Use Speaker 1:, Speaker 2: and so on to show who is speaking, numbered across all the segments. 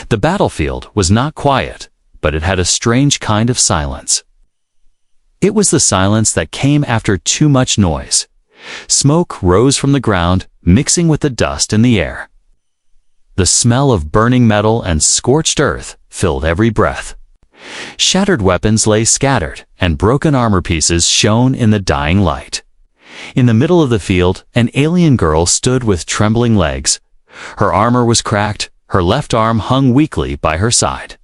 Speaker 1: The battlefield was not quiet, but it had a strange kind of silence. It was the silence that came after too much noise. Smoke rose from the ground, mixing with the dust in the air. The smell of burning metal and scorched earth filled every breath. Shattered weapons lay scattered, and broken armor pieces shone in the dying light. In the middle of the field, an alien girl stood with trembling legs. Her armor was cracked, her left arm hung weakly by her side.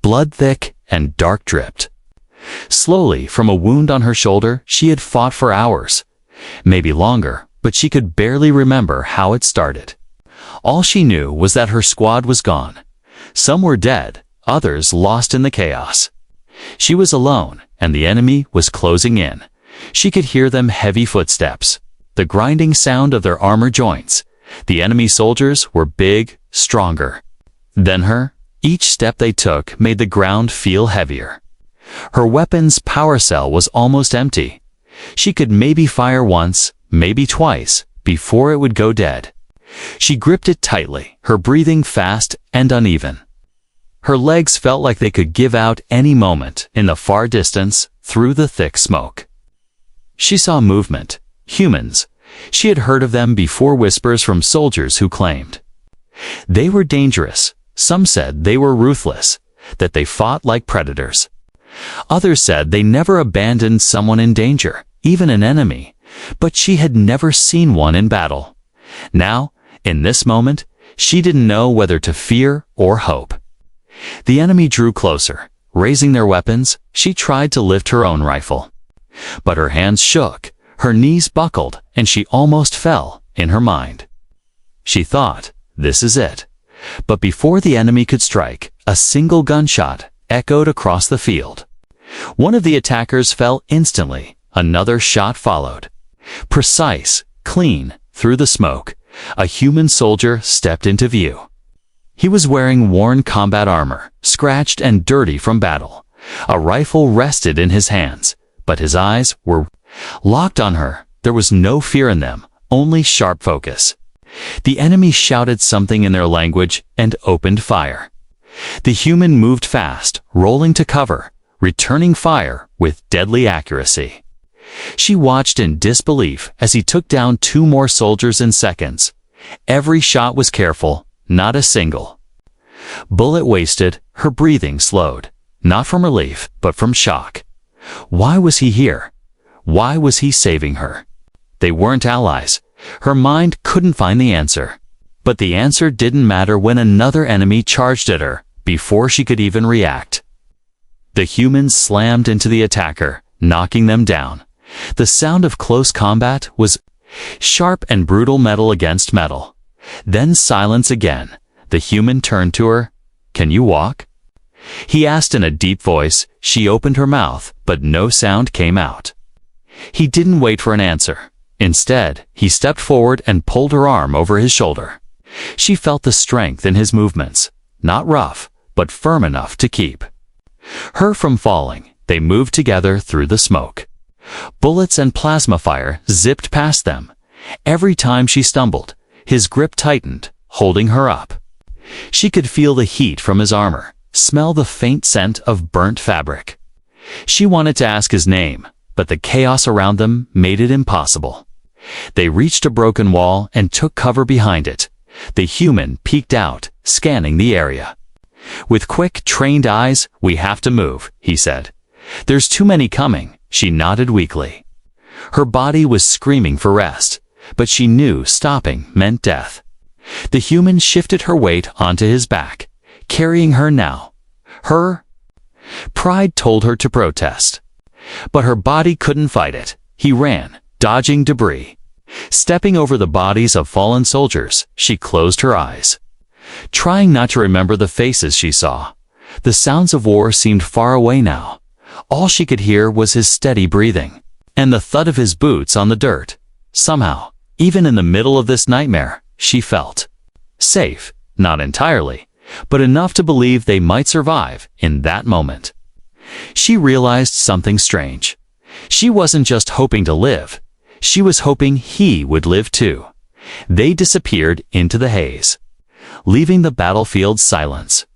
Speaker 1: Blood thick and dark dripped. Slowly, from a wound on her shoulder, she had fought for hours. Maybe longer, but she could barely remember how it started. All she knew was that her squad was gone. Some were dead, others lost in the chaos. She was alone, and the enemy was closing in. She could hear them heavy footsteps, the grinding sound of their armor joints. The enemy soldiers were big, stronger than her. Each step they took made the ground feel heavier. Her weapon's power cell was almost empty. She could maybe fire once, maybe twice, before it would go dead. She gripped it tightly, her breathing fast and uneven. Her legs felt like they could give out any moment in the far distance through the thick smoke. She saw movement, humans. She had heard of them before, whispers from soldiers who claimed they were dangerous. Some said they were ruthless, that they fought like predators. Others said they never abandoned someone in danger, even an enemy, but she had never seen one in battle. Now, in this moment, she didn't know whether to fear or hope. The enemy drew closer. Raising their weapons, she tried to lift her own rifle. But her hands shook, her knees buckled, and she almost fell in her mind. She thought, this is it. But before the enemy could strike, a single gunshot echoed across the field. One of the attackers fell instantly. Another shot followed. Precise, clean, through the smoke, a human soldier stepped into view. He was wearing worn combat armor, scratched and dirty from battle. A rifle rested in his hands, but his eyes were locked on her. There was no fear in them, only sharp focus. The enemy shouted something in their language and opened fire. The human moved fast, rolling to cover, returning fire with deadly accuracy. She watched in disbelief as he took down 2 more soldiers in seconds. Every shot was careful, not a single bullet wasted. Her breathing slowed, not from relief, but from shock. Why was he here? Why was he saving her? They weren't allies. Her mind couldn't find the answer. But the answer didn't matter when another enemy charged at her before she could even react. The humans slammed into the attacker, knocking them down. The sound of close combat was sharp and brutal, metal against metal. Then silence again. The human turned to her. "Can you walk?" He asked in a deep voice. She opened her mouth, but no sound came out. He didn't wait for an answer. Instead, he stepped forward and pulled her arm over his shoulder. She felt the strength in his movements, not rough, but firm enough to keep her from falling. They moved together through the smoke. Bullets and plasma fire zipped past them. Every time she stumbled, his grip tightened, holding her up. She could feel the heat from his armor, smell the faint scent of burnt fabric. She wanted to ask his name, but the chaos around them made it impossible. They reached a broken wall and took cover behind it. The human peeked out, scanning the area. With quick, trained eyes, "We have to move," he said. "There's too many coming." She nodded weakly. Her body was screaming for rest, but she knew stopping meant death. The human shifted her weight onto his back, carrying her now. Her pride told her to protest, but her body couldn't fight it. He ran, dodging debris. Stepping over the bodies of fallen soldiers, she closed her eyes, trying not to remember the faces she saw. The sounds of war seemed far away now. All she could hear was his steady breathing, and the thud of his boots on the dirt. Somehow, even in the middle of this nightmare, she felt safe, not entirely, but enough to believe they might survive in that moment. She realized something strange. She wasn't just hoping to live. She was hoping he would live too. They disappeared into the haze, leaving the battlefield's silence.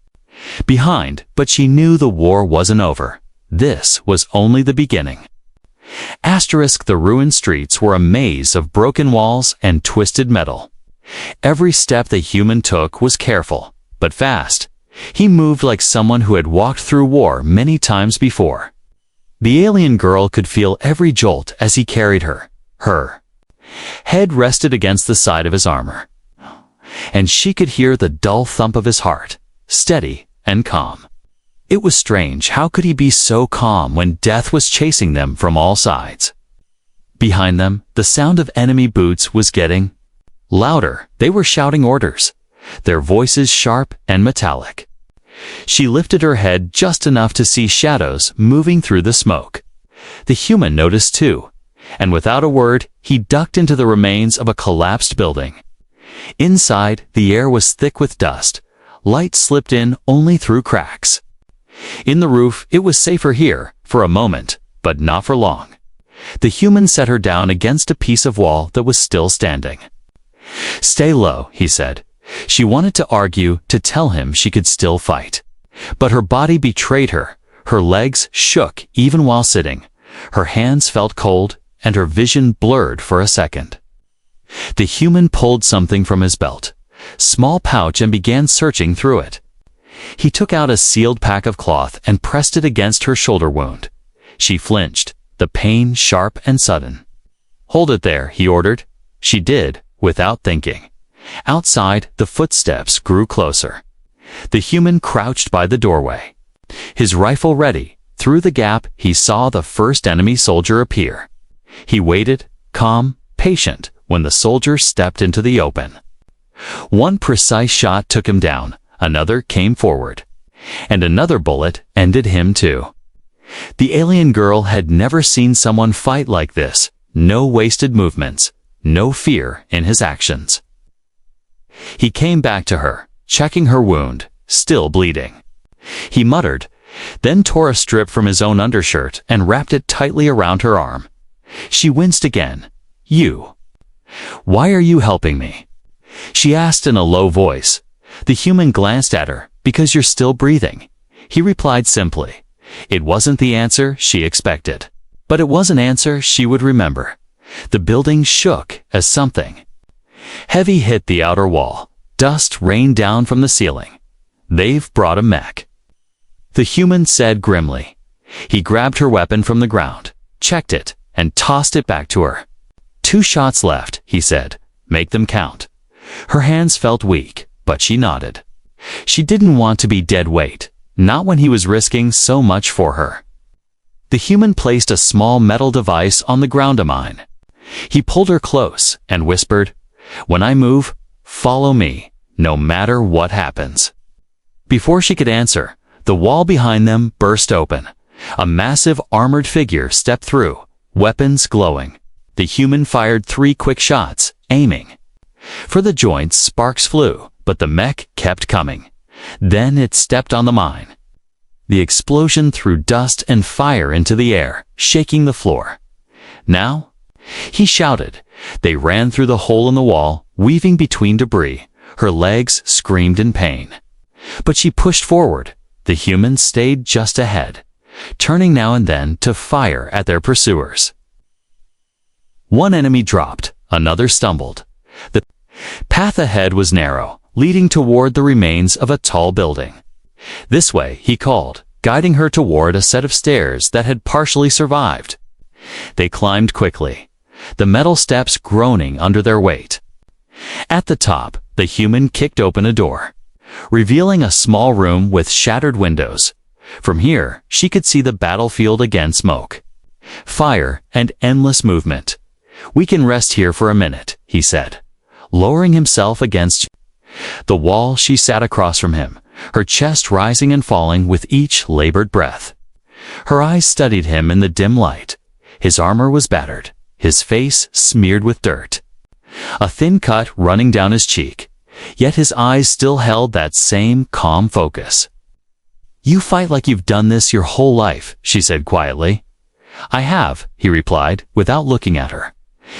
Speaker 1: behind, but she knew the war wasn't over. This was only the beginning. The ruined streets were a maze of broken walls and twisted metal. Every step the human took was careful, but fast. He moved like someone who had walked through war many times before. The alien girl could feel every jolt as he carried her. Her head rested against the side of his armor, and she could hear the dull thump of his heart, steady and calm. It was strange. How could he be so calm when death was chasing them from all sides? Behind them, the sound of enemy boots was getting louder. They were shouting orders, their voices sharp and metallic. She lifted her head just enough to see shadows moving through the smoke. The human noticed too, and without a word, he ducked into the remains of a collapsed building. Inside, the air was thick with dust. Light slipped in only through cracks. In the roof, it was safer here, for a moment, but not for long. The human set her down against a piece of wall that was still standing. "Stay low," he said. She wanted to argue, to tell him she could still fight. But her body betrayed her. Her legs shook even while sitting. Her hands felt cold, and her vision blurred for a second. The human pulled something from his belt, small pouch, and began searching through it. He took out a sealed pack of cloth and pressed it against her shoulder wound. She flinched, the pain sharp and sudden. "Hold it there," he ordered. She did, without thinking. Outside, the footsteps grew closer. The human crouched by the doorway, his rifle ready. Through the gap, he saw the first enemy soldier appear. He waited, calm, patient, when the soldier stepped into the open. One precise shot took him down. Another came forward, and another bullet ended him too. The alien girl had never seen someone fight like this. No wasted movements, no fear in his actions. He came back to her, checking her wound, still bleeding. He muttered, then tore a strip from his own undershirt and wrapped it tightly around her arm. She winced again. "You. Why are you helping me?" she asked in a low voice. The human glanced at her. "Because you're still breathing," he replied simply. It wasn't the answer she expected, but it was an answer she would remember. The building shook as something heavy hit the outer wall. Dust rained down from the ceiling. "They've brought a mech," the human said grimly. He grabbed her weapon from the ground, checked it, and tossed it back to her. "2 shots left," he said. "Make them count." Her hands felt weak, but she nodded. She didn't want to be dead weight, not when he was risking so much for her. The human placed a small metal device on the ground of mine. He pulled her close and whispered, "When I move, follow me, no matter what happens." Before she could answer, the wall behind them burst open. A massive armored figure stepped through, weapons glowing. The human fired 3 quick shots, aiming for the joints. Sparks flew, but the mech kept coming. Then it stepped on the mine. The explosion threw dust and fire into the air, shaking the floor. "Now?" he shouted. They ran through the hole in the wall, weaving between debris. Her legs screamed in pain. But she pushed forward. The humans stayed just ahead, turning now and then to fire at their pursuers. One enemy dropped, another stumbled. The path ahead was narrow, leading toward the remains of a tall building. "This way," he called, guiding her toward a set of stairs that had partially survived. They climbed quickly, the metal steps groaning under their weight. At the top, the human kicked open a door, revealing a small room with shattered windows. From here, she could see the battlefield again: smoke, fire, and endless movement. "We can rest here for a minute," he said, lowering himself against the wall. She sat across from him, her chest rising and falling with each labored breath. Her eyes studied him in the dim light. His armor was battered, his face smeared with dirt, a thin cut running down his cheek, yet his eyes still held that same calm focus. "You fight like you've done this your whole life," she said quietly. "I have," he replied, without looking at her.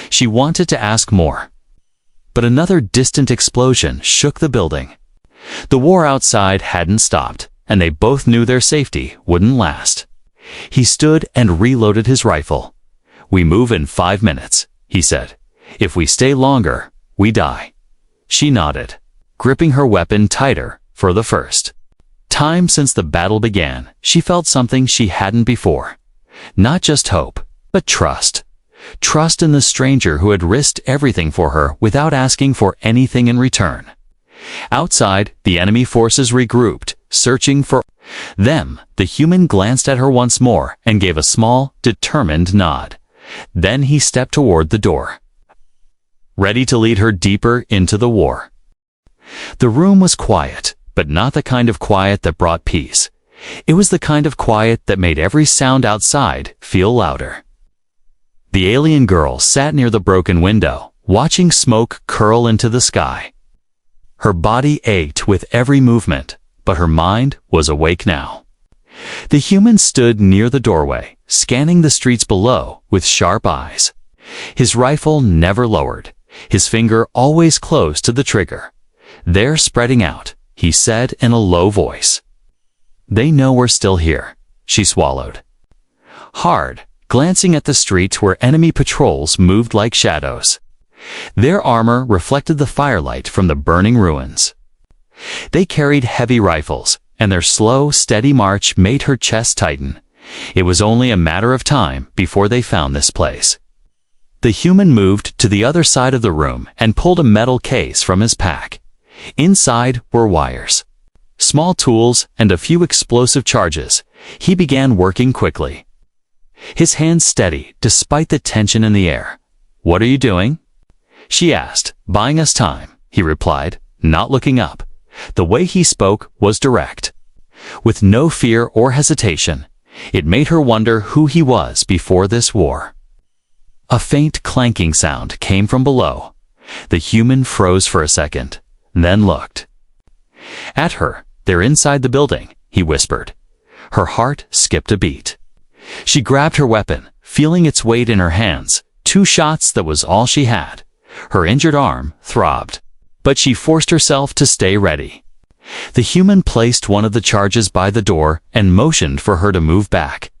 Speaker 1: She wanted to ask more. But another distant explosion shook the building. The war outside hadn't stopped. and they both knew their safety wouldn't last. He stood and reloaded his rifle. "We move in 5 minutes," he said. "If we stay longer, we die." She nodded, gripping her weapon tighter for the first time since the battle began. She felt something she hadn't before. Not just hope, but trust. Trust in the stranger who had risked everything for her without asking for anything in return. Outside, the enemy forces regrouped, searching for them. The human glanced at her once more and gave a small, determined nod. Then he stepped toward the door, ready to lead her deeper into the war. The room was quiet, but not the kind of quiet that brought peace. It was the kind of quiet that made every sound outside feel louder. The alien girl sat near the broken window, watching smoke curl into the sky. Her body ached with every movement, but her mind was awake now. The human stood near the doorway, scanning the streets below with sharp eyes. His rifle never lowered, his finger always close to the trigger. "They're spreading out," he said in a low voice. "They know we're still here," she swallowed hard, glancing at the streets where enemy patrols moved like shadows. Their armor reflected the firelight from the burning ruins. They carried heavy rifles, and their slow, steady march made her chest tighten. It was only a matter of time before they found this place. The human moved to the other side of the room and pulled a metal case from his pack. Inside were wires, small tools, and a few explosive charges. He began working quickly, his hands steady despite the tension in the air. "What are you doing?" she asked. "Buying us time," he replied, not looking up. The way he spoke was direct, with no fear or hesitation. It made her wonder who he was before this war. A faint clanking sound came from below. The human froze for a second, then looked at her. "They're inside the building," he whispered. Her heart skipped a beat. She grabbed her weapon, feeling its weight in her hands. 2 shots, that was all she had. Her injured arm throbbed, but she forced herself to stay ready. The human placed one of the charges by the door and motioned for her to move back.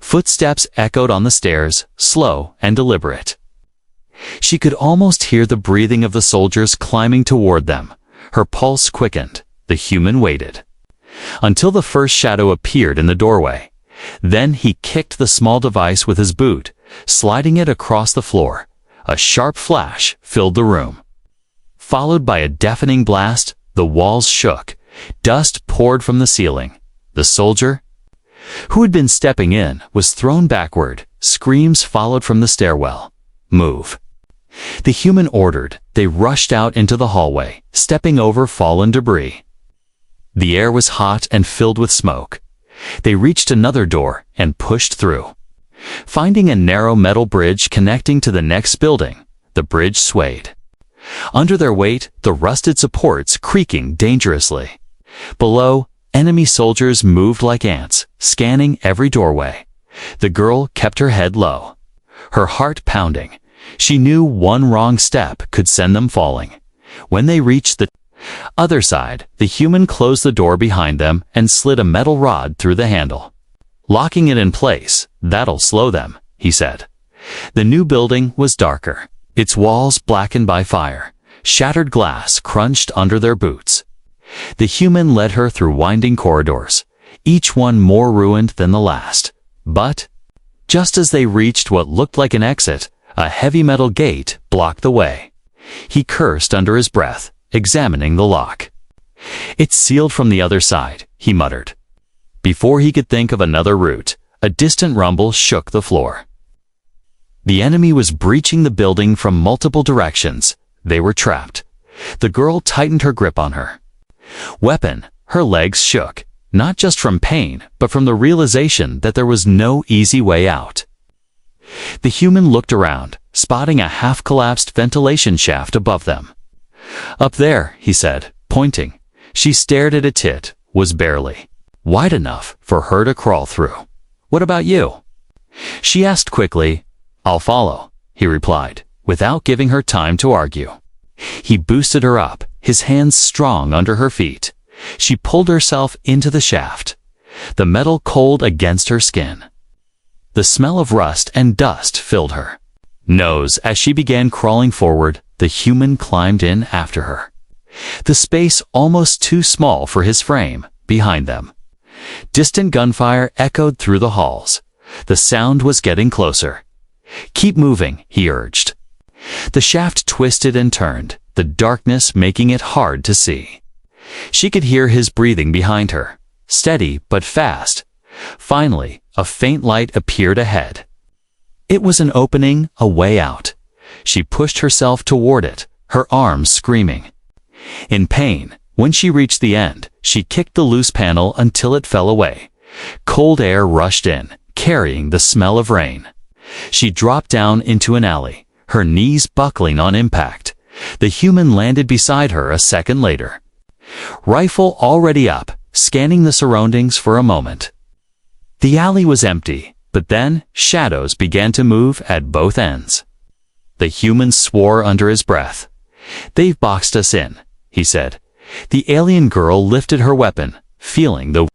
Speaker 1: Footsteps echoed on the stairs, slow and deliberate. She could almost hear the breathing of the soldiers climbing toward them. Her pulse quickened. The human waited until the first shadow appeared in the doorway. Then he kicked the small device with his boot, sliding it across the floor. A sharp flash filled the room, followed by a deafening blast. The walls shook. Dust poured from the ceiling. The soldier, who had been stepping in, was thrown backward. Screams followed from the stairwell. "Move," the human ordered. They rushed out into the hallway, stepping over fallen debris. The air was hot and filled with smoke. They reached another door and pushed through, finding a narrow metal bridge connecting to the next building. The bridge swayed under their weight, the rusted supports creaking dangerously. Below, enemy soldiers moved like ants, scanning every doorway. The girl kept her head low, her heart pounding. She knew one wrong step could send them falling. When they reached the other side, the human closed the door behind them and slid a metal rod through the handle. "Locking it in place, that'll slow them," he said. The new building was darker, its walls blackened by fire. Shattered glass crunched under their boots. The human led her through winding corridors, each one more ruined than the last. But just as they reached what looked like an exit, a heavy metal gate blocked the way. He cursed under his breath, examining the lock. "It's sealed from the other side," he muttered. Before he could think of another route, a distant rumble shook the floor. The enemy was breaching the building from multiple directions. They were trapped. The girl tightened her grip on her weapon. Her legs shook, not just from pain, but from the realization that there was no easy way out. The human looked around, spotting a half-collapsed ventilation shaft above them. "Up there," he said, pointing. She stared at it. It was barely wide enough for her to crawl through. "What about you?" she asked quickly. "I'll follow," he replied, without giving her time to argue. He boosted her up, his hands strong under her feet. She pulled herself into the shaft, the metal cold against her skin. The smell of rust and dust filled her nose as she began crawling forward. The human climbed in after her, the space almost too small for his frame behind them. Distant gunfire echoed through the halls. The sound was getting closer. "Keep moving," he urged. The shaft twisted and turned, the darkness making it hard to see. She could hear his breathing behind her, steady but fast. Finally, a faint light appeared ahead. It was an opening, a way out. She pushed herself toward it, her arms screaming. In pain, when she reached the end, she kicked the loose panel until it fell away. Cold air rushed in, carrying the smell of rain. She dropped down into an alley, her knees buckling on impact. The human landed beside her a second later, rifle already up, scanning the surroundings for a moment. The alley was empty, but then shadows began to move at both ends. The human swore under his breath. "They've boxed us in," he said. The alien girl lifted her weapon, feeling the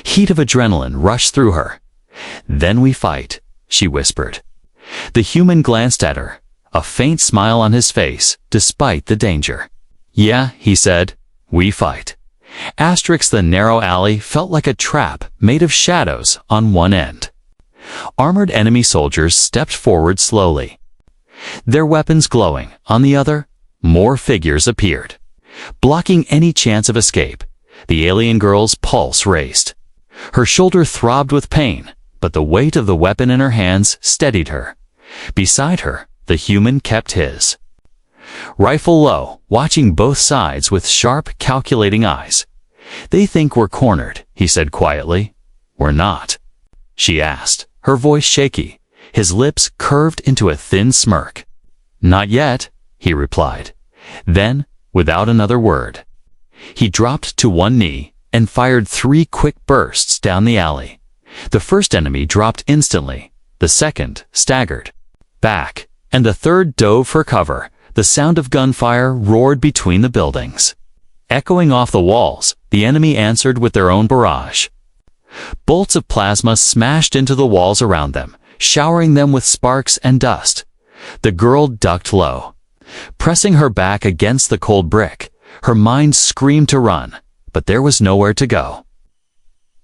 Speaker 1: heat of adrenaline rush through her. "Then we fight," she whispered. The human glanced at her, a faint smile on his face, despite the danger. "Yeah," he said, "we fight." The narrow alley felt like a trap made of shadows on one end. Armored enemy soldiers stepped forward slowly, their weapons glowing. On the other, more figures appeared, blocking any chance of escape. The alien girl's pulse raced. Her shoulder throbbed with pain, but the weight of the weapon in her hands steadied her. Beside her, the human kept his rifle low, watching both sides with sharp, calculating eyes. "They think we're cornered," he said quietly. "We're not?" she asked, her voice shaky. His lips curved into a thin smirk. "Not yet," he replied. Then, without another word, he dropped to one knee and fired 3 quick bursts down the alley. The first enemy dropped instantly, the second staggered back, and the third dove for cover. The sound of gunfire roared between the buildings. Echoing off the walls, the enemy answered with their own barrage. Bolts of plasma smashed into the walls around them, showering them with sparks and dust. The girl ducked low, pressing her back against the cold brick. Her mind screamed to run, but there was nowhere to go.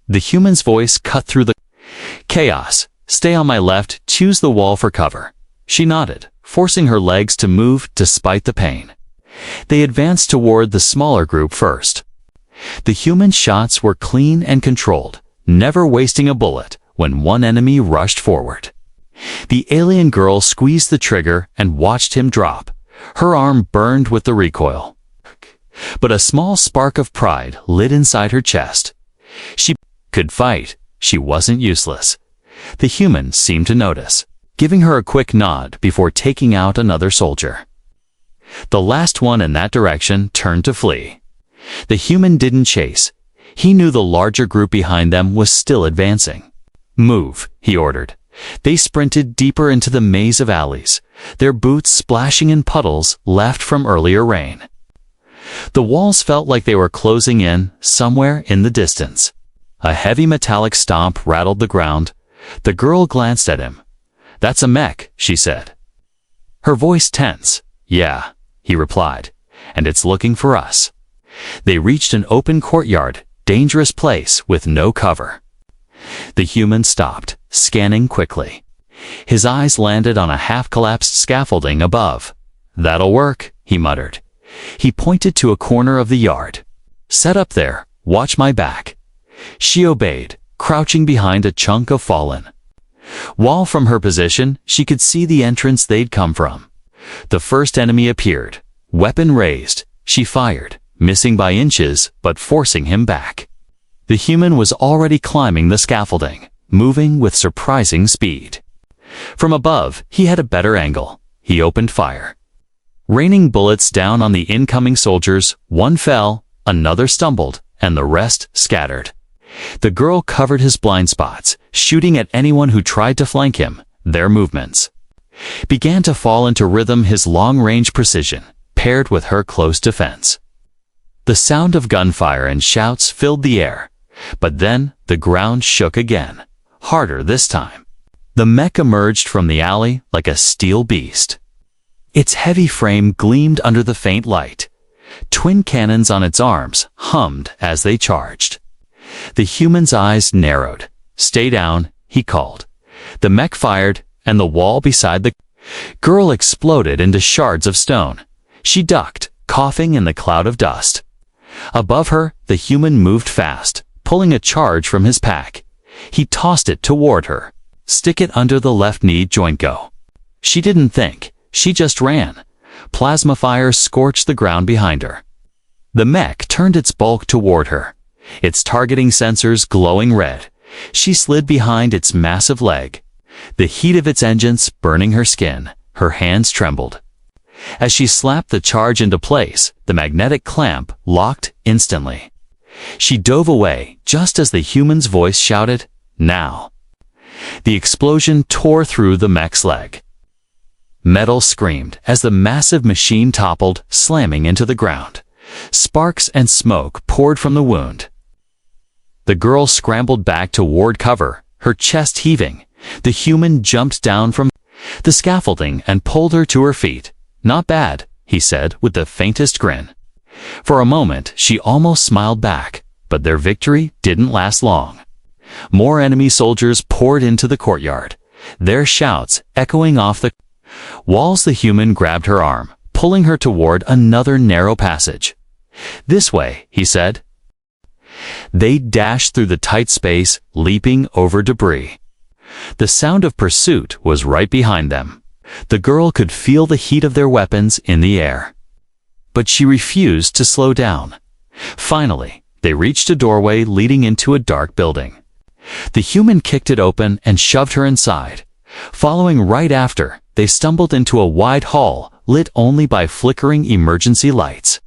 Speaker 1: The human's voice cut through the chaos. "Stay on my left, choose the wall for cover." She nodded, forcing her legs to move despite the pain. They advanced toward the smaller group first. The human shots were clean and controlled, never wasting a bullet when one enemy rushed forward. The alien girl squeezed the trigger and watched him drop. Her arm burned with the recoil, but a small spark of pride lit inside her chest. She could fight. She wasn't useless. The human seemed to notice, giving her a quick nod before taking out another soldier. The last one in that direction turned to flee. The human didn't chase. He knew the larger group behind them was still advancing. "Move," he ordered. They sprinted deeper into the maze of alleys, their boots splashing in puddles left from earlier rain. The walls felt like they were closing in somewhere in the distance. A heavy metallic stomp rattled the ground. The girl glanced at him. "That's a mech," she said, her voice tense. "Yeah," he replied, "and it's looking for us." They reached an open courtyard, dangerous place with no cover. The human stopped, scanning quickly. His eyes landed on a half-collapsed scaffolding above. "That'll work," he muttered. He pointed to a corner of the yard. "Set up there, watch my back." She obeyed, crouching behind a chunk of fallen wall. From her position, she could see the entrance they'd come from. The first enemy appeared, weapon raised. She fired, missing by inches but forcing him back. The human was already climbing the scaffolding, moving with surprising speed. From above, he had a better angle. He opened fire, raining bullets down on the incoming soldiers. One fell, another stumbled, and the rest scattered. The girl covered his blind spots, shooting at anyone who tried to flank him. Their movements began to fall into rhythm, his long-range precision, paired with her close defense. The sound of gunfire and shouts filled the air. But then the ground shook again, harder this time. The mech emerged from the alley like a steel beast. Its heavy frame gleamed under the faint light. Twin cannons on its arms hummed as they charged. The human's eyes narrowed. "Stay down," he called. The mech fired, and the wall beside the girl exploded into shards of stone. She ducked, coughing in the cloud of dust. Above her, the human moved fast, pulling a charge from his pack. He tossed it toward her. "Stick it under the left knee joint, go." She didn't think. She just ran. Plasma fire scorched the ground behind her. The mech turned its bulk toward her, its targeting sensors glowing red. She slid behind its massive leg, the heat of its engines burning her skin. Her hands trembled. As she slapped the charge into place, the magnetic clamp locked instantly. She dove away just as the human's voice shouted, "Now." The explosion tore through the mech's leg. Metal screamed as the massive machine toppled, slamming into the ground. Sparks and smoke poured from the wound. The girl scrambled back toward cover, her chest heaving. The human jumped down from the scaffolding and pulled her to her feet. "Not bad," he said with the faintest grin. For a moment, she almost smiled back, but their victory didn't last long. More enemy soldiers poured into the courtyard, their shouts echoing off the walls. The human grabbed her arm, pulling her toward another narrow passage. "This way," he said. They dashed through the tight space, leaping over debris. The sound of pursuit was right behind them. The girl could feel the heat of their weapons in the air. But she refused to slow down. Finally, they reached a doorway leading into a dark building. The human kicked it open and shoved her inside. Following right after, they stumbled into a wide hall lit only by flickering emergency lights.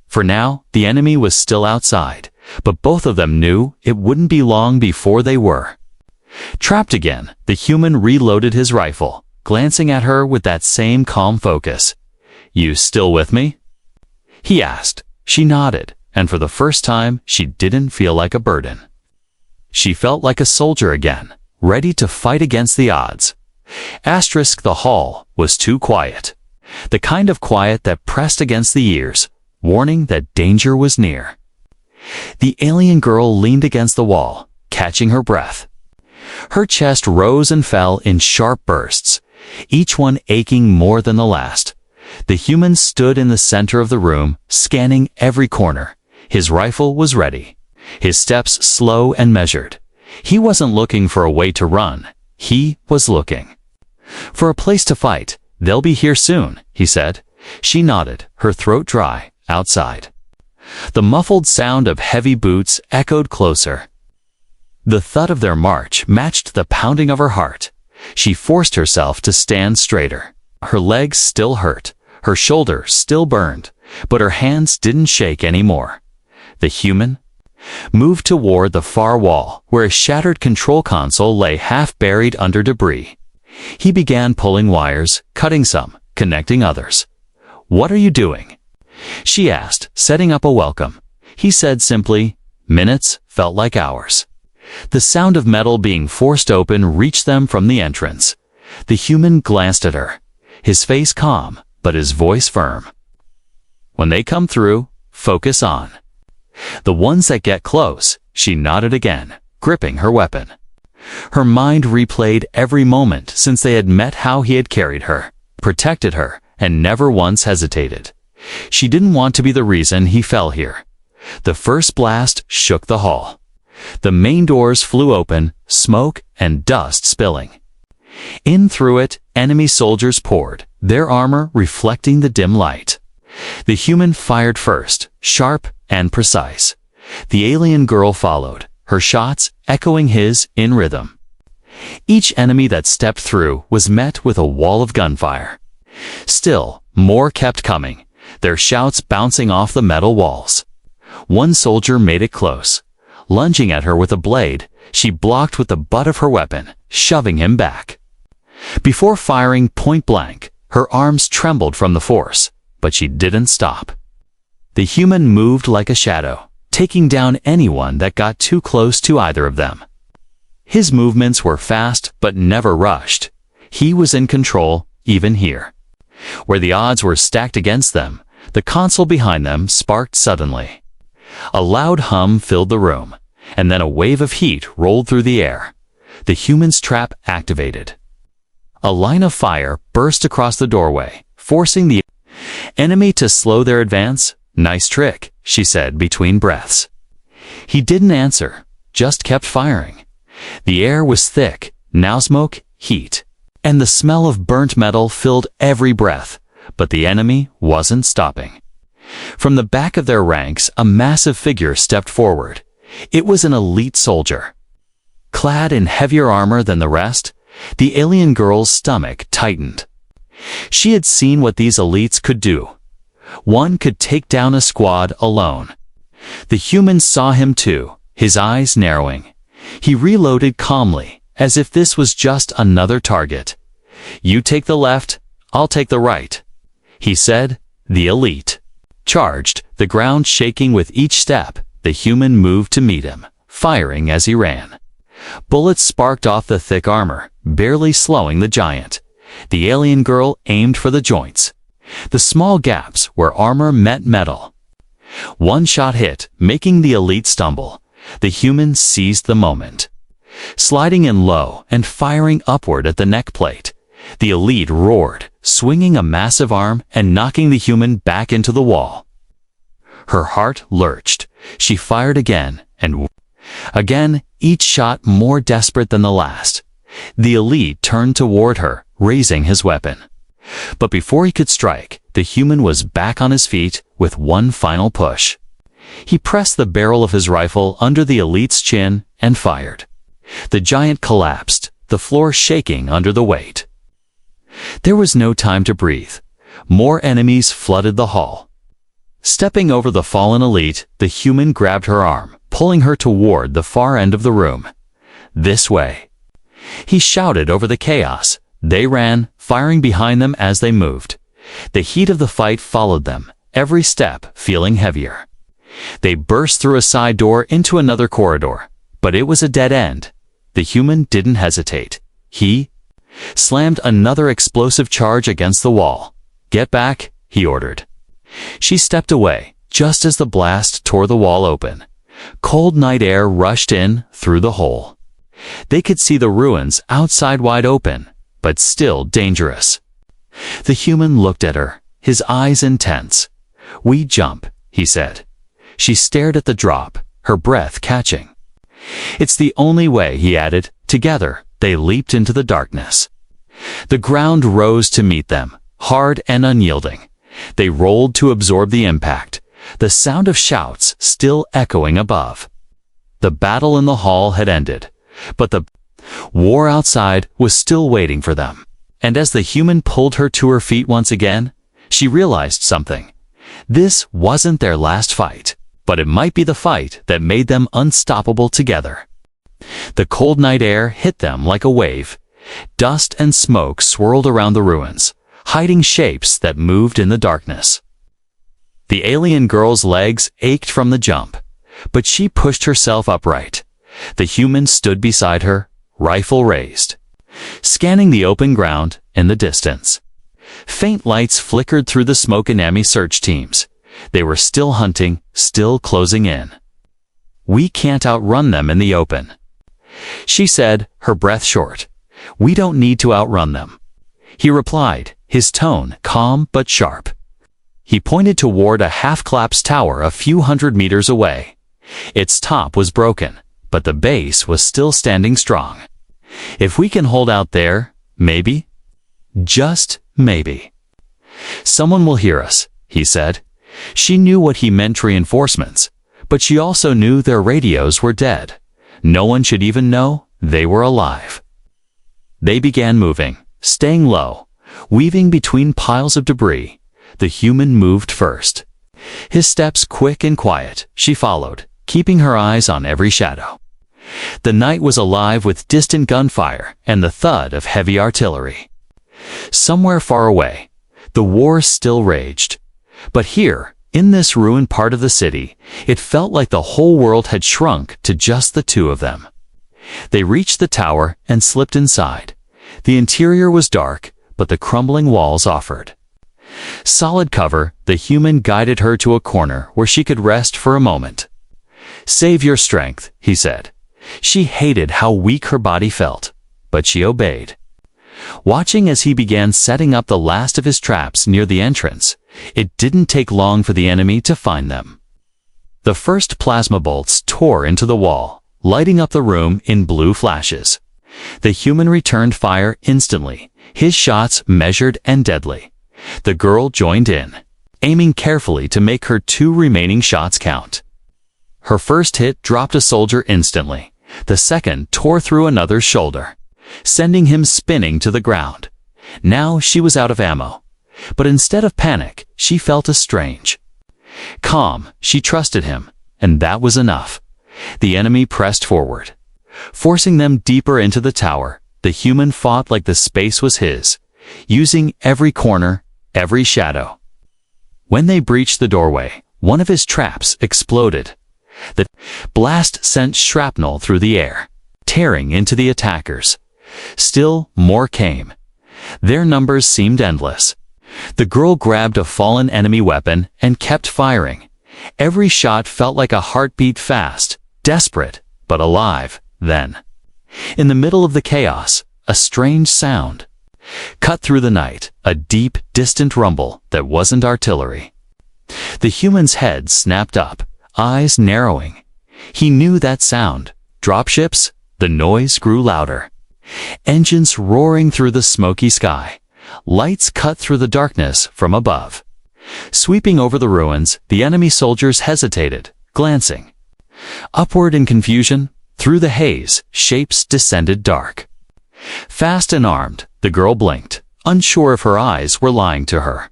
Speaker 1: For now, the enemy was still outside, but both of them knew it wouldn't be long before they were. Trapped again, the human reloaded his rifle, glancing at her with that same calm focus. "You still with me?" he asked. She nodded, and for the first time, she didn't feel like a burden. She felt like a soldier again, ready to fight against the odds. The hall was too quiet. The kind of quiet that pressed against the ears, warning that danger was near. The alien girl leaned against the wall, catching her breath. Her chest rose and fell in sharp bursts, each one aching more than the last. The human stood in the center of the room, scanning every corner. His rifle was ready, his steps slow and measured. He wasn't looking for a way to run. He was looking for a place to fight. "They'll be here soon," he said. She nodded, her throat dry. Outside, the muffled sound of heavy boots echoed closer. The thud of their march matched the pounding of her heart. She forced herself to stand straighter. Her legs still hurt, her shoulder still burned, but her hands didn't shake anymore. The human moved toward the far wall, where a shattered control console lay half buried under debris. He began pulling wires, cutting some, connecting others. "What are you doing?" she asked, setting up a welcome. He said simply, "Minutes felt like hours." The sound of metal being forced open reached them from the entrance. The human glanced at her, his face calm, but his voice firm. "When they come through, focus on the ones that get close." She nodded again, gripping her weapon. Her mind replayed every moment since they had met, how he had carried her, protected her, and never once hesitated. She didn't want to be the reason he fell here. The first blast shook the hall. The main doors flew open, smoke and dust spilling. In through it, enemy soldiers poured, their armor reflecting the dim light. The human fired first, sharp and precise. The alien girl followed, her shots echoing his in rhythm. Each enemy that stepped through was met with a wall of gunfire. Still, more kept coming, their shouts bouncing off the metal walls. One soldier made it close. Lunging at her with a blade, she blocked with the butt of her weapon, shoving him back. Before firing point blank, her arms trembled from the force, but she didn't stop. The human moved like a shadow, taking down anyone that got too close to either of them. His movements were fast but never rushed. He was in control, even here. Where the odds were stacked against them, the console behind them sparked suddenly. A loud hum filled the room, and then a wave of heat rolled through the air. The human's trap activated. A line of fire burst across the doorway, forcing the enemy to slow their advance. "Nice trick," she said between breaths. He didn't answer, just kept firing. The air was thick, now smoke, heat, and the smell of burnt metal filled every breath, but the enemy wasn't stopping. From the back of their ranks, a massive figure stepped forward. It was an elite soldier. Clad in heavier armor than the rest, the alien girl's stomach tightened. She had seen what these elites could do. One could take down a squad alone. The human saw him too, his eyes narrowing. He reloaded calmly, as if this was just another target. "You take the left, I'll take the right," he said. The elite charged, the ground shaking with each step. The human moved to meet him, firing as he ran. Bullets sparked off the thick armor, barely slowing the giant. The alien girl aimed for the joints, the small gaps where armor met metal. One shot hit, making the elite stumble. The human seized the moment. Sliding in low and firing upward at the neck plate, the elite roared, swinging a massive arm and knocking the human back into the wall. Her heart lurched. She fired again, and again, each shot more desperate than the last. The elite turned toward her, raising his weapon. But before he could strike, the human was back on his feet with one final push. He pressed the barrel of his rifle under the elite's chin and fired. The giant collapsed, the floor shaking under the weight. There was no time to breathe. More enemies flooded the hall. Stepping over the fallen elite, the human grabbed her arm, pulling her toward the far end of the room. "This way." He shouted over the chaos. They ran, firing behind them as they moved. The heat of the fight followed them, every step feeling heavier. They burst through a side door into another corridor, but it was a dead end. The human didn't hesitate. He slammed another explosive charge against the wall. "Get back," he ordered. She stepped away, just as the blast tore the wall open. Cold night air rushed in through the hole. They could see the ruins outside wide open, but still dangerous. The human looked at her, his eyes intense. "We jump," he said. She stared at the drop, her breath catching. "It's the only way," he added. Together, they leaped into the darkness. The ground rose to meet them, hard and unyielding. They rolled to absorb the impact, the sound of shouts still echoing above. The battle in the hall had ended, but the war outside was still waiting for them. And as the human pulled her to her feet once again, she realized something. This wasn't their last fight, but it might be the fight that made them unstoppable together. The cold night air hit them like a wave. Dust and smoke swirled around the ruins, hiding shapes that moved in the darkness. The alien girl's legs ached from the jump, but she pushed herself upright. The human stood beside her, rifle raised, scanning the open ground in the distance. Faint lights flickered through the smoke and enemy search teams. They were still hunting, still closing in. "We can't outrun them in the open," she said, her breath short. "We don't need to outrun them." He replied, his tone calm but sharp. He pointed toward a half-collapsed tower a few hundred meters away. Its top was broken, but the base was still standing strong. "If we can hold out there, maybe, just maybe, someone will hear us," he said. She knew what he meant, reinforcements, but she also knew their radios were dead. No one should even know they were alive. They began moving, staying low, weaving between piles of debris. The human moved first. His steps quick and quiet, she followed, keeping her eyes on every shadow. The night was alive with distant gunfire and the thud of heavy artillery. Somewhere far away, the war still raged. But here, In this ruined part of the city, it felt like the whole world had shrunk to just the two of them. They reached the tower and slipped inside. The interior was dark, but the crumbling walls offered solid cover. The human guided her to a corner where she could rest for a moment. "Save your strength," he said. She hated how weak her body felt, but she obeyed. Watching as he began setting up the last of his traps near the entrance, it didn't take long for the enemy to find them. The first plasma bolts tore into the wall, lighting up the room in blue flashes. The human returned fire instantly, his shots measured and deadly. The girl joined in, aiming carefully to make her 2 remaining shots count. Her first hit dropped a soldier instantly. The second tore through another's shoulder, sending him spinning to the ground. Now she was out of ammo. But instead of panic, she felt a strange calm. She trusted him, and that was enough. The enemy pressed forward, forcing them deeper into the tower. The human fought like the space was his, using every corner, every shadow. When they breached the doorway, one of his traps exploded. The blast sent shrapnel through the air, tearing into the attackers. Still more came. Their numbers seemed endless. The girl grabbed a fallen enemy weapon and kept firing. Every shot felt like a heartbeat, fast, desperate, but alive. Then, in the middle of the chaos, a strange sound cut through the night, a deep, distant rumble that wasn't artillery. The human's head snapped up, eyes narrowing. He knew that sound. Dropships. The noise grew louder. Engines roaring through the smoky sky. Lights cut through the darkness from above. Sweeping over the ruins, the enemy soldiers hesitated, glancing upward in confusion. Through the haze, shapes descended dark. Fast and armed, the girl blinked, unsure if her eyes were lying to her.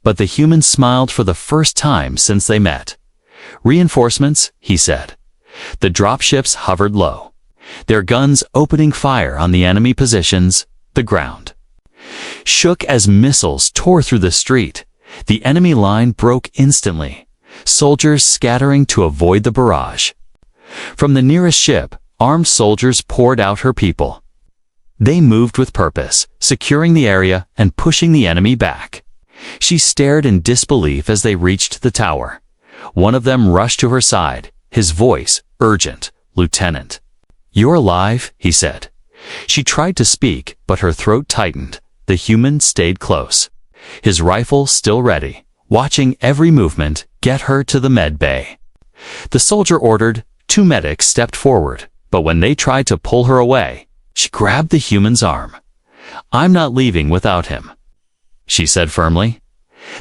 Speaker 1: But the human smiled for the first time since they met. "Reinforcements," he said. The dropships hovered low, their guns opening fire on the enemy positions. The ground shook as missiles tore through the street. The enemy line broke instantly, soldiers scattering to avoid the barrage. From the nearest ship, armed soldiers poured out her people. They moved with purpose, securing the area and pushing the enemy back. She stared in disbelief as they reached the tower. One of them rushed to her side, his voice urgent. "Lieutenant." "You're alive," he said. She tried to speak, but her throat tightened. The human stayed close, his rifle still ready, watching every movement. "Get her to the med bay," the soldier ordered. 2 medics stepped forward, but when they tried to pull her away, she grabbed the human's arm. "I'm not leaving without him," she said firmly.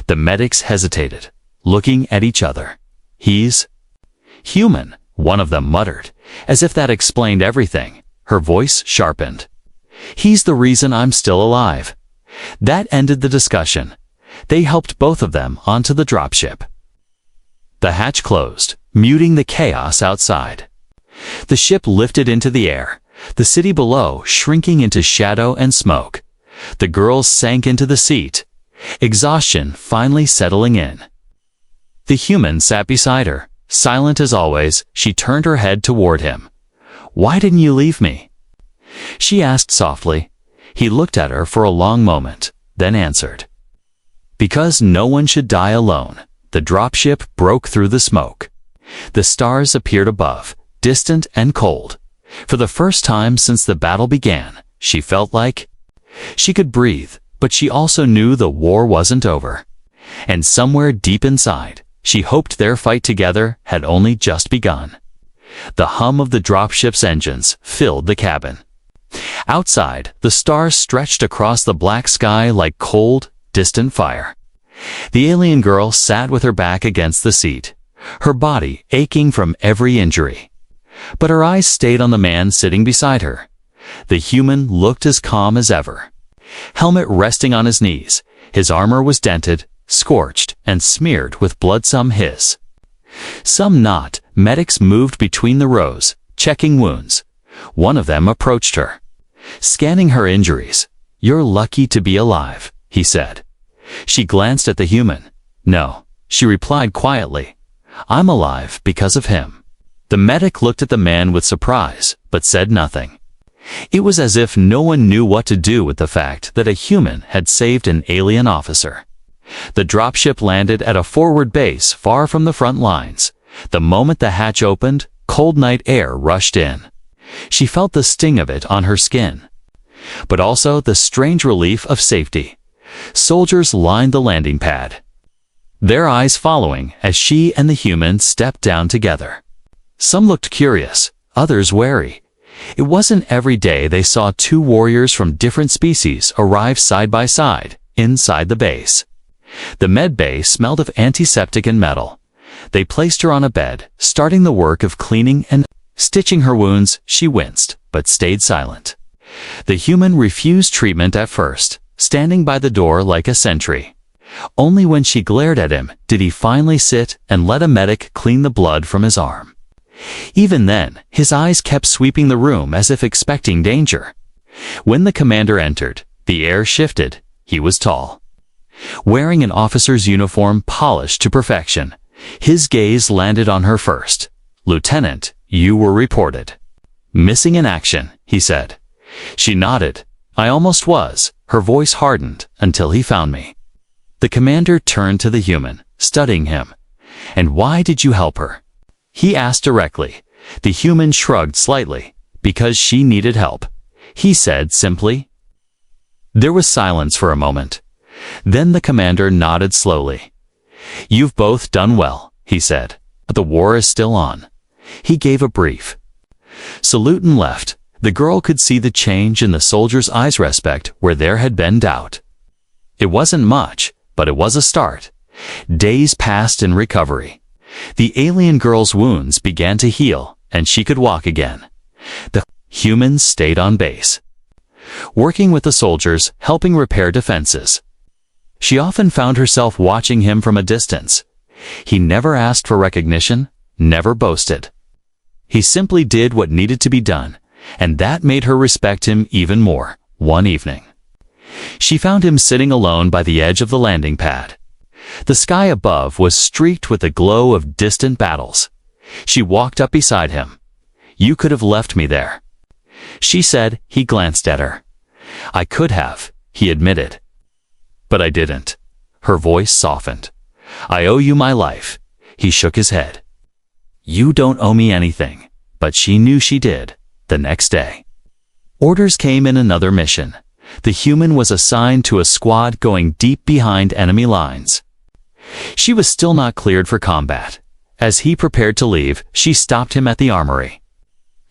Speaker 1: The medics hesitated, looking at each other. "He's human," one of them muttered, as if that explained everything. Her voice sharpened. "He's the reason I'm still alive." That ended the discussion. They helped both of them onto the dropship. The hatch closed, muting the chaos outside. The ship lifted into the air, the city below shrinking into shadow and smoke. The girl sank into the seat, exhaustion finally settling in. The human sat beside her, silent as always. She turned her head toward him. "Why didn't you leave me?" she asked softly. He looked at her for a long moment, then answered, "Because no one should die alone." The dropship broke through the smoke. The stars appeared above, distant and cold. For the first time since the battle began, she felt like she could breathe, but she also knew the war wasn't over. And somewhere deep inside, she hoped their fight together had only just begun. The hum of the dropship's engines filled the cabin. Outside, the stars stretched across the black sky like cold, distant fire. The alien girl sat with her back against the seat, her body aching from every injury. But her eyes stayed on the man sitting beside her. The human looked as calm as ever. Helmet resting on his knees, his armor was dented, scorched, and smeared with blood. Some not. Medics moved between the rows, checking wounds. One of them approached her, scanning her injuries. "You're lucky to be alive," he said. She glanced at the human. "No," she replied quietly. I'm alive because of him. The medic looked at the man with surprise, but said nothing. It was as if no one knew what to do with the fact that a human had saved an alien officer. The dropship landed at a forward base far from the front lines. The moment the hatch opened, cold night air rushed in. She felt the sting of it on her skin, but also the strange relief of safety. Soldiers lined the landing pad, their eyes following as she and the human stepped down together. Some looked curious, others wary. It wasn't every day they saw two warriors from different species arrive side by side inside the base. The med bay smelled of antiseptic and metal. They placed her on a bed, starting the work of cleaning and stitching her wounds. She winced, but stayed silent. The human refused treatment at first, standing by the door like a sentry. Only when she glared at him did he finally sit and let a medic clean the blood from his arm. Even then, his eyes kept sweeping the room as if expecting danger. When the commander entered, the air shifted. He was tall, wearing an officer's uniform polished to perfection. His gaze landed on her first. Lieutenant, you were reported missing in action, he said. She nodded. I almost was. Her voice hardened until he found me. The commander turned to the human, studying him. And why did you help her? He asked directly. The human shrugged slightly. Because she needed help, he said simply. There was silence for a moment. Then the commander nodded slowly. You've both done well, he said. But the war is still on. He gave a brief salute and left. The girl could see the change in the soldier's eyes, respect where there had been doubt. It wasn't much, but it was a start. Days passed in recovery. The alien girl's wounds began to heal, and she could walk again. The humans stayed on base, working with the soldiers, helping repair defenses. She often found herself watching him from a distance. He never asked for recognition, never boasted. He simply did what needed to be done, and that made her respect him even more. One evening, she found him sitting alone by the edge of the landing pad. The sky above was streaked with the glow of distant battles. She walked up beside him. You could have left me there, she said. He glanced at her. I could have, he admitted. But I didn't. Her voice softened. I owe you my life. He shook his head. You don't owe me anything. But she knew she did. The next day, orders came in another mission. The human was assigned to a squad going deep behind enemy lines. She was still not cleared for combat. As he prepared to leave, she stopped him at the armory.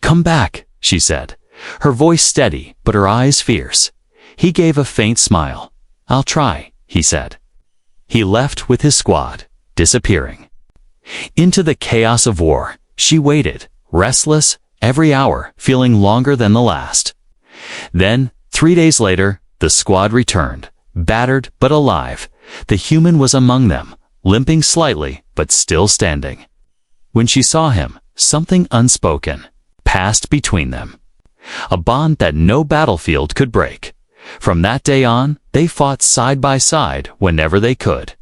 Speaker 1: Come back, she said, her voice steady but her eyes fierce. He gave a faint smile. I'll try, he said. He left with his squad, disappearing into the chaos of war. She waited, restless, every hour feeling longer than the last. Then, 3 days later, the squad returned, battered but alive. The human was among them, limping slightly but still standing. When she saw him, something unspoken passed between them, a bond that no battlefield could break. From that day on, they fought side by side whenever they could.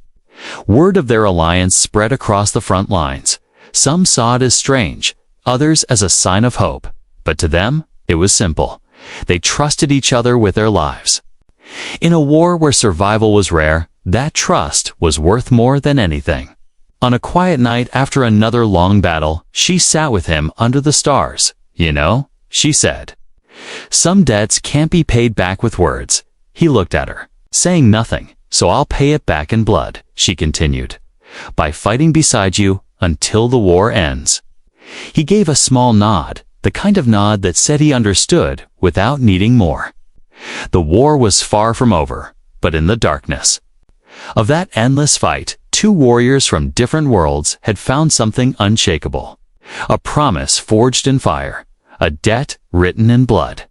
Speaker 1: Word of their alliance spread across the front lines. Some saw it as strange, others as a sign of hope. But to them, it was simple. They trusted each other with their lives. In a war where survival was rare, that trust was worth more than anything. On a quiet night after another long battle, she sat with him under the stars. You know, she said, some debts can't be paid back with words. He looked at her, saying nothing. So I'll pay it back in blood, she continued, by fighting beside you until the war ends. He gave a small nod, the kind of nod that said he understood without needing more. The war was far from over, but in the darkness of that endless fight, two warriors from different worlds had found something unshakable. A promise forged in fire, a debt written in blood.